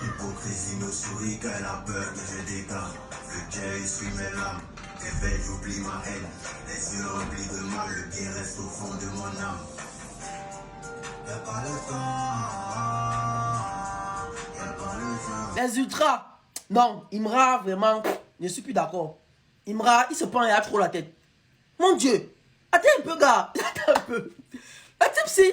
Hypocrisie me sourit quand elle a peur que je déclare. Le Dieu essuie mes larmes, réveille, j'oublie ma haine. Les yeux remplis de mal, le bien reste au fond de mon âme. Y'a pas le temps, y'a pas le temps. Les ultras, non, Imra, vraiment, je ne suis plus d'accord. Imra, il se prend et a trop la tête. Mon Dieu, attends un peu, gars, attends un peu. Le type, si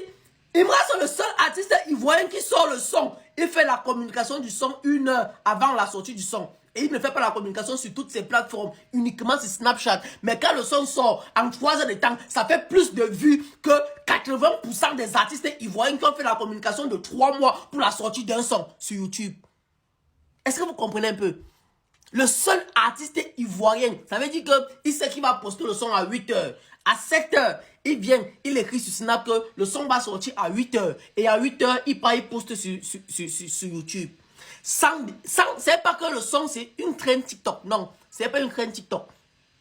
Imra, c'est le seul artiste ivoirien qui sort le son. Il fait la communication du son 1 heure avant la sortie du son. Et il ne fait pas la communication sur toutes ces plateformes, uniquement sur Snapchat. Mais quand le son sort en 3 heures de temps, ça fait plus de vues que 80% des artistes ivoiriens qui ont fait la communication de 3 mois pour la sortie d'un son sur YouTube. Est-ce que vous comprenez un peu? Le seul artiste ivoirien, ça veut dire qu'il sait qu'il va poster le son à 8 heures. À 7 heures, il vient, il écrit sur Snap que le son va sortir à 8 heures. Et à 8 heures, il poste sur YouTube. C'est pas que le son, c'est une traîne TikTok. Non, c'est pas une traîne TikTok.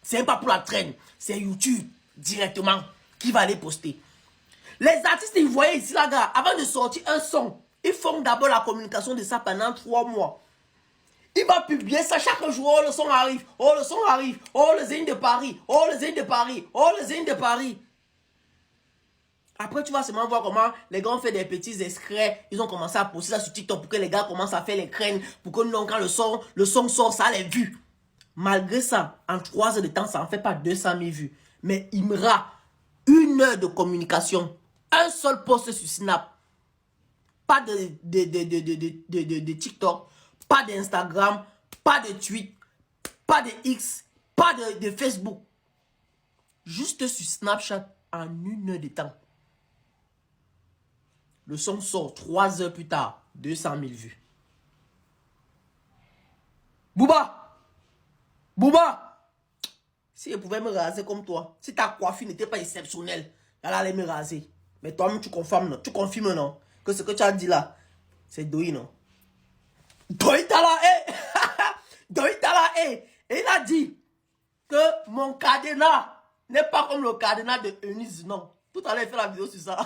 C'est pas pour la traîne. C'est YouTube, directement, qui va aller poster. Les artistes ivoiriens ici, là, gars, avant de sortir un son, ils font d'abord la communication de ça pendant 3 mois. Il va publier ça chaque jour. Oh, le son arrive. Oh, le son arrive. Oh, le Zénith de Paris. Oh, le Zénith de Paris. Oh, le Zénith de Paris. Après, tu vas seulement voir comment les gars ont fait des petits extraits. Ils ont commencé à poster ça sur TikTok pour que les gars commencent à faire les crânes. Pour que non, quand le son sort, ça les vues. Malgré ça, en 3 heures de temps, ça en fait pas 200 000 vues. Mais Imra, 1 heure de communication. Un seul post sur Snap. Pas de TikTok. Pas d'Instagram, pas de tweet, pas de X, pas de Facebook. Juste sur Snapchat en 1 heure de temps. Le son sort 3 heures plus tard, 200 000 vues. Bouba! Bouba! Si je pouvais me raser comme toi, si ta coiffure n'était pas exceptionnelle, elle allait me raser. Mais toi-même, tu confirmes, non? Que ce que tu as dit là, c'est douille, non? Doitala, et il a dit que mon cadenas n'est pas comme le cadenas de Eunice, non. Tout à l'heure, il fait la vidéo sur ça.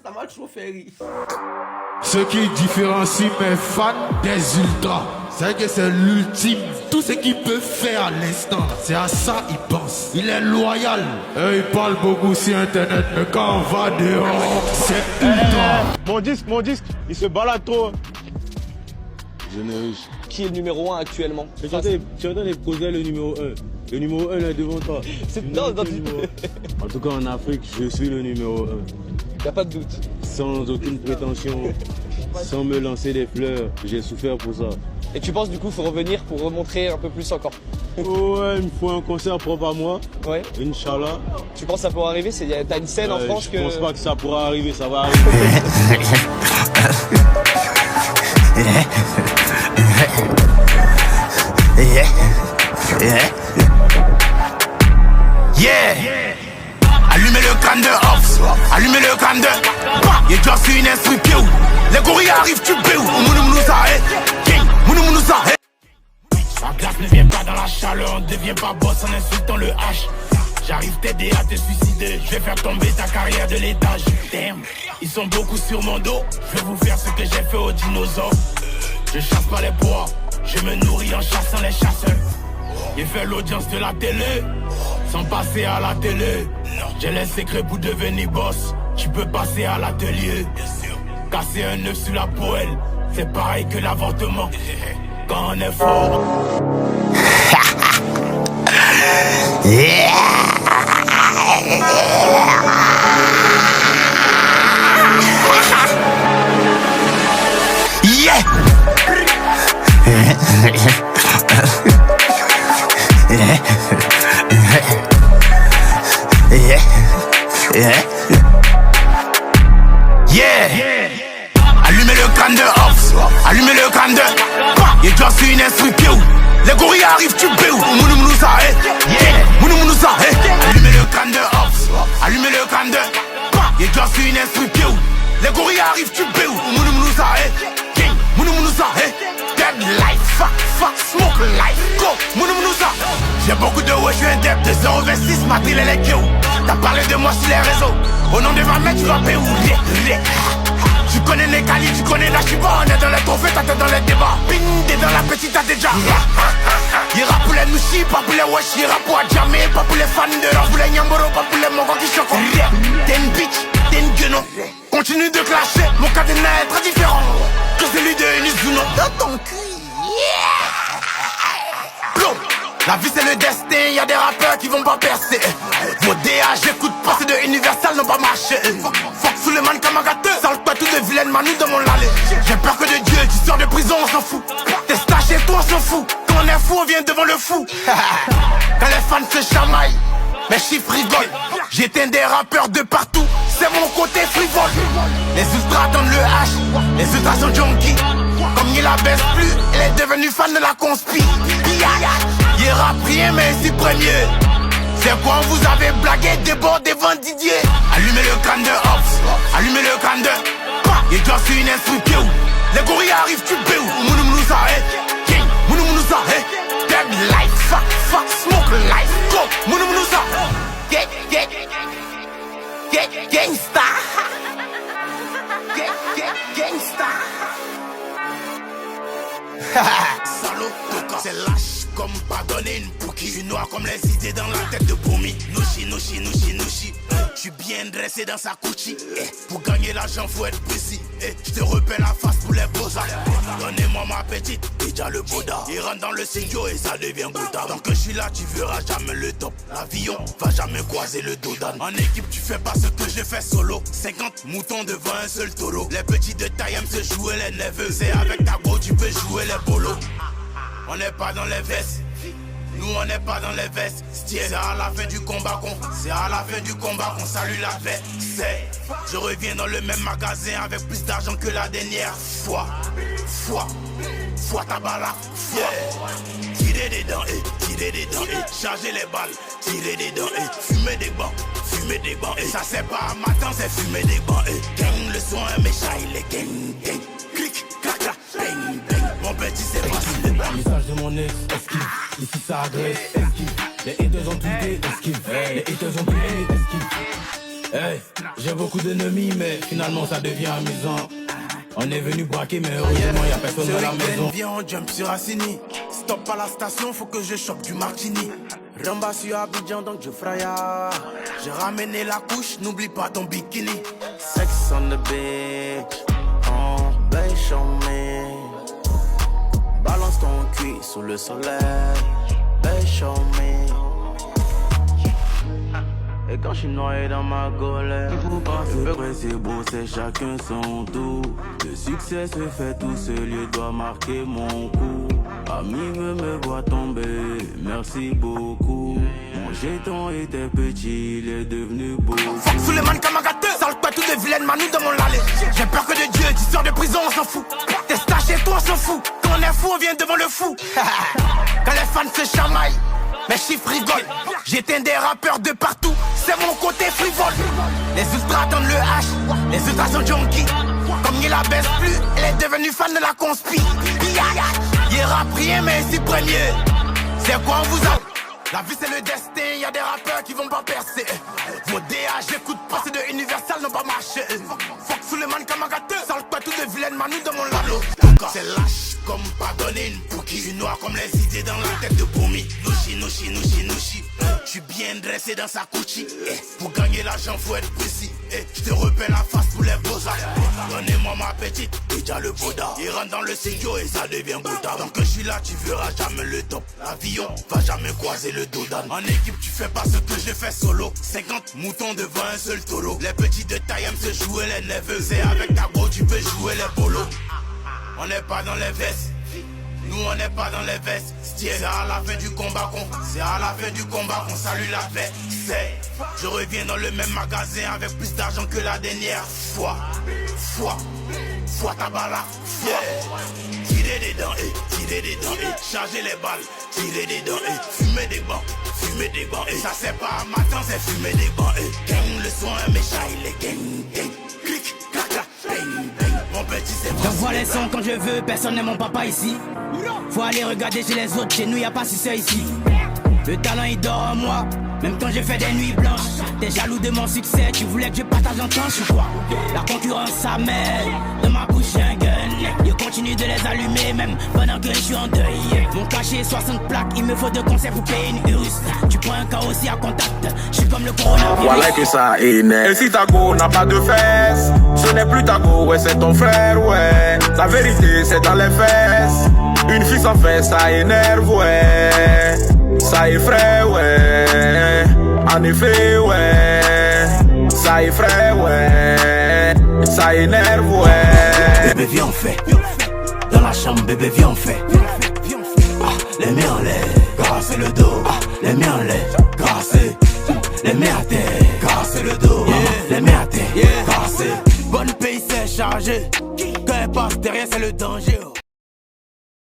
Ça m'a trop fait rire. Ce qui différencie mes fans des ultras, c'est que c'est l'ultime. Tout ce qu'il peut faire à l'instant, c'est à ça il pense. Il est loyal. Il parle beaucoup sur internet, mais quand on va dehors, c'est ultra. Mon disque, il se balade trop. Qui est le numéro 1 actuellement? Tu entends les poser le numéro 1. Le numéro 1 là devant toi. En tout cas en Afrique, je suis le numéro 1. Y'a pas de doute. Sans aucune prétention, sans me lancer des fleurs, j'ai souffert pour ça. Et tu penses du coup qu'il faut revenir pour remontrer un peu plus encore? Ouais, il me faut un concert propre à moi. Ouais. Inch'Allah. Tu penses que ça pourra arriver? T'as une scène en France je que... pense pas que ça pourra arriver, ça va arriver. Allumez le crâne de off, allumez le crâne de. Y'a déjà su une instruction. Les gorilles arrivent, tu béou. La glace ne vient pas dans la chaleur, on ne devient pas boss en insultant le H. J'arrive t'aider à te suicider, je vais faire tomber ta carrière de l'étage. Damn, ils sont beaucoup sur mon dos, je vais vous faire ce que j'ai fait aux dinosaures. Je chasse pas les pois, je me nourris en chassant les chasseurs. J'ai fait l'audience de la télé, sans passer à la télé. J'ai les secrets pour devenir boss, tu peux passer à l'atelier. Casser un œuf sur la poêle, c'est pareil que l'avortement. Quand on est fort. Allumez le crâne de off, allumez le crâne de. Y'a déjà su une instruction. Les gorilles arrivent, tu béou. Allumez le crâne de off, allumez le crâne de. danses une instru pied. Les gorilles arrivent, tu béou. Mounoumouza, King, Mounoumouza, Dead life, fuck, smoke life, go, Mounoumouza. J'ai beaucoup de ouais, je suis un dep de 026, Matil et les Kéou. T'as parlé de moi sur les réseaux. Au nom de ma mère, tu vas payer. Tu connais les Kali, tu connais la Chiba. On est dans les trophées, t'as tête dans les débats. Pindé dans la petite, t'as déjà. Il rappe pour les Nushi, pas pour les Wesh. Il rappe pour Adjamé, pas pour les fans de rap. Pour les Nyamboro, pas pour les Mongo qui choquent. T'es une bitch, t'es une guenon. Continue de clasher, mon cadenas est très différent que celui de Nizuno. Dans ton cul, Plom. La vie c'est le destin, y'a des rappeurs qui vont pas percer. Vos DA, j'écoute pas, c'est de Universal, n'ont pas marché. Fuck Suleiman Kamagaté, sale pas tout de vilaine Manu dans mon allée. J'ai peur que de Dieu, tu sors de prison, on s'en fout. T'es staché, toi on s'en fout. Quand on est fou, on vient devant le fou. Quand les fans se chamaillent, mes chiffres rigolent. J'éteins des rappeurs de partout, c'est mon côté frivole. Les ultras attendent le H, les ultras sont junkies. Comme il la baisse plus, elle est devenue fan de la conspi. Il rappe rien mais ici premier. C'est quoi vous avez blagué, débordé devant Didier. Allumez le crâne de Hobbs, allumez le crâne de il doit sur une instru pied. Les gorilles arrivent, tu béou. Mounoumouza, King, Mounoumouza, Dead life, fuck, smoke life, go, Mounoumouza. Gangsta. Gangsta. Salaud, c'est lâche comme pas donner une pouki. Je suis noir comme les idées dans la tête de Boumi. Nouchi. Je suis bien dressé dans sa couchi. Pour gagner l'argent faut être précis. Je te repère la face pour les beaux-arts. Donnez-moi ma petite, déjà le Bouddha. Il rentre dans le studio et ça devient Bouddha. Tant que je suis là tu verras jamais le top. L'avion va jamais croiser le dodan. En équipe tu fais pas ce que je fais solo. 50 moutons devant un seul taureau. Les petits de taille aiment se jouer les neveux. C'est avec ta go tu peux jouer les bolos. On n'est pas dans les vestes. Nous on n'est pas dans les vestes. C'est à la fin du combat qu'on salue la veste. Je reviens dans le même magasin avec plus d'argent que la dernière fois. Fois ta bala. Tirer des dents charger les balles. Tirer des dents fumer des bancs. Et ça c'est pas un matin, c'est fumer des bancs. Gang le son un méchant, il est gang. Clic, clac, clac, bang, bang. Mon petit c'est facile. Message de mon ex, esquive. Ici ça agresse, esquive. Les haters ont tweeté, esquive. Les haters ont tweeté, esquive. Hey, j'ai beaucoup d'ennemis, mais finalement ça devient amusant. On est venu braquer, mais heureusement y'a personne dans la maison. Viens, on jump sur Assini. Stop à la station, faut que je chope du martini. Ramba sur Abidjan, donc je fraya. J'ai ramené la couche, n'oublie pas ton bikini. Sex on the beach, oh, babe, show me. Balance ton cul sous le soleil, babe, show me. Et quand je suis noyé dans ma colère, c'est vrai, c'est beau, c'est chacun son tour. Le succès se fait tout seul, il doit marquer mon coup. Ami me voit tomber, merci beaucoup. Mon jeton était petit, il est devenu beau. Fuck Suleiman Kamagaté, sale pas tout de vilaine Manu dans mon allée. J'ai peur que de Dieu, tu sors de prison, on s'en fout. T'es staché, toi on s'en fout. Quand on est fou, on vient devant le fou. Quand les fans se chamaillent, mes chiffres rigolent. J'éteins des rappeurs de partout, c'est mon côté frivole. Les ultras attendent le H, les ultras sont junkies. Comme il la baisse plus, elle est devenue fan de la conspi. Il rappe rien mais ici premier. C'est quoi on vous a? La vie c'est le destin, y'a des rappeurs qui vont pas percer. Vos DA, j'écoute pas, c'est de Universal, n'ont pas marché. Fuck Suleiman Kamagaté, sale pas tout de vilaine Manu dans mon lalo. C'est lâche comme pas donner une pouki. Je suis noir comme les idées dans la tête de Boumi. Nouchi. Je suis bien dressé dans sa couchi. Pour gagner l'argent faut être précis. Je te repère la face pour les beaux-arts. Donnez-moi ma petite, déjà le Bouddha. Il rentre dans le studio et ça devient Bouddha. Tant que je suis là tu verras jamais le top. L'avion va jamais croiser le dodan. En équipe tu fais pas ce que je fais solo. 50 moutons devant un seul taureau. Les petits de taille aiment se jouer les neveux. C'est avec ta go tu peux jouer les bolos. On n'est pas dans les vestes. Nous on n'est pas dans les vestes. C'est à la fin du combat qu'on salue la veste. Je reviens dans le même magasin avec plus d'argent que la dernière fois. Fois ta bala, tirer des dents et charger les balles, tirer des dents et fumer des bancs et ça c'est pas ma temps, c'est fumer des bancs et gang le son un méchant il est gang, clic, clac, clac, bang, bang, mon petit c'est j'envoie les sons quand je veux, personne n'est mon papa ici. Faut aller regarder chez les autres, chez nous y a pas succès ici. Le talent il dort en moi, même quand je fais des nuits blanches. T'es jaloux de mon succès, tu voulais que je partage en tranche ou quoi? La concurrence ça m'aide, dans ma bouche j'ai un gun. Je continue de les allumer même pendant que je suis en deuil. Mon cachet 60 plaques, il me faut 2 concerts pour payer une urus. Tu prends un cas aussi à contact, je suis comme le coronavirus. Voilà que ça énerve. Et si ta go n'a pas de fesses, ce n'est plus ta go, ouais c'est ton frère, ouais. La vérité c'est dans les fesses. Une fille sans fesses, ça énerve, ouais. Ça effraie, ouais. En effet, ouais. Ça effraie, ouais. Ça énerve, ouais. Bébé viens on fait, dans la chambre bébé viens on fait. Les mains en l'air, grasser le dos. Les mains en l'air, grasser. Les mains à terre, grasser le dos. Les mains à terre, grasser. Bonne pays c'est chargé. Quand elle passe derrière c'est le danger.